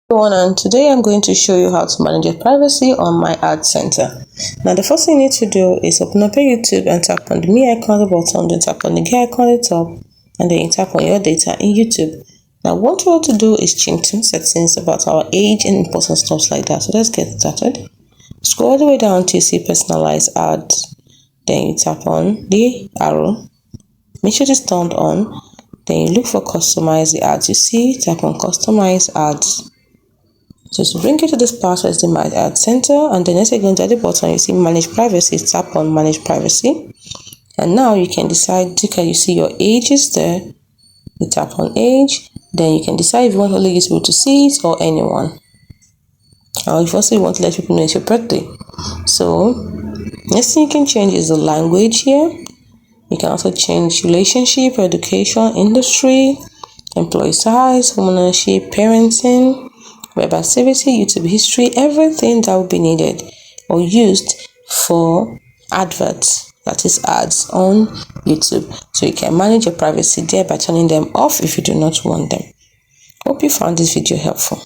Everyone, and today I'm going to show you how to manage your privacy on my ad center. Now the first thing you need to do is open up your YouTube and tap on the me icon at the bottom, then tap on the gear icon at the top, and then you tap on your data in YouTube. Now what we want to do is change some settings about our age and important stuff like that. So let's get started. Scroll all the way down to see personalized ads, then you tap on the arrow, make sure it's turned on, then you look for customize the ads you see, tap on customize ads. So to bring you to this part, is the My Ad Center, and then as you go to the bottom, you see Manage Privacy. Tap on Manage Privacy, and now you can decide. You see your age is there. You tap on age, then you can decide if you want only people to see it or anyone. Or if also you want to let people know it's your birthday. So next thing you can change is the language here. You can also change relationship, education, industry, employee size, homeownership, parenting, web activity, YouTube history, everything that will be needed or used for adverts, that is ads on YouTube. So you can manage your privacy there by turning them off if you do not want them. Hope you found this video helpful.